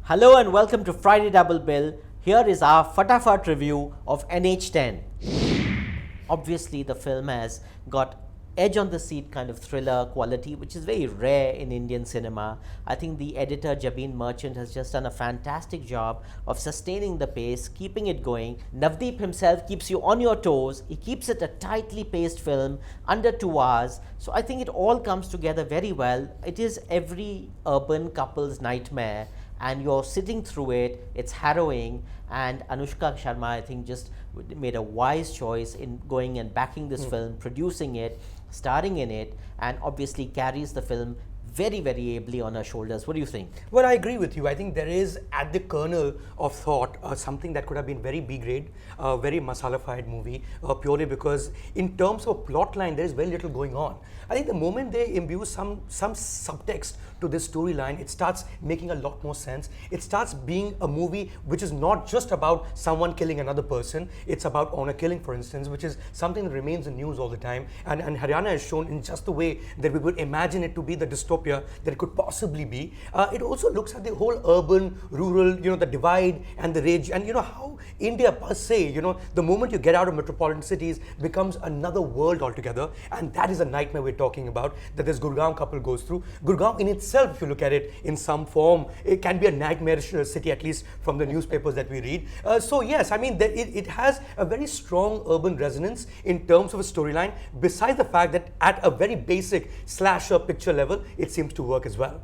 Hello and welcome to Friday Double Bill. Here is our Fatafat review of NH10. Obviously, the film has got edge on the seat kind of thriller quality, which is very rare in Indian cinema. I think the editor Jabin Merchant has just done a fantastic job of sustaining the pace, keeping it going. Navdeep himself keeps you on your toes. He keeps it a tightly paced film, under 2 hours. So I think it all comes together very well. It is every urban couple's nightmare, and you're sitting through it. It's harrowing, and Anushka Sharma, I think, just made a wise choice in going and backing this film, producing it, starring in it, and obviously carries the film very, very ably on her shoulders. What do you think? Well, I agree with you. I think there is at the kernel of thought something that could have been very B grade, very masala-fied movie, purely because in terms of plot line, there is very little going on. I think the moment they imbue some subtext to this storyline, it starts making a lot more sense. It starts being a movie which is not just about someone killing another person. It's about honor killing, for instance, which is something that remains in news all the time. And Haryana is shown in just the way that we would imagine it to be the dystopia that it could possibly be. It also looks at the whole urban, rural, the divide and the ridge, and how India per se, the moment you get out of metropolitan cities becomes another world altogether, and that is a nightmare we're talking about that this Gurgaon couple goes through. Gurgaon in itself, if you look at it in some form, it can be a nightmarish city, at least from the newspapers that we read. So yes, I mean, it has a very strong urban resonance in terms of a storyline, besides the fact that at a very basic slasher picture level, it seems to work as well.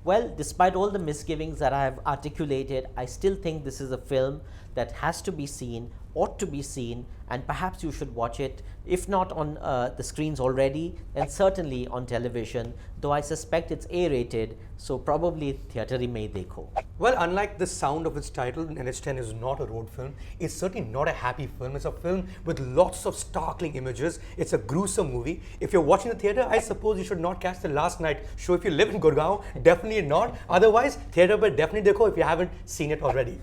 Well, despite all the misgivings that I have articulated, I still think this is a film that has to be seen, ought to be seen, and perhaps you should watch it, if not on the screens already, then certainly on television, though I suspect it's A-rated, so probably theatre mein dekho. Well, unlike the sound of its title, NH10 is not a road film. It's certainly not a happy film. It's a film with lots of startling images. It's a gruesome movie. If you're watching the theatre, I suppose you should not catch the last night show. If you live in Gurgaon, definitely not. Otherwise, theatre but definitely dekho if you haven't seen it already.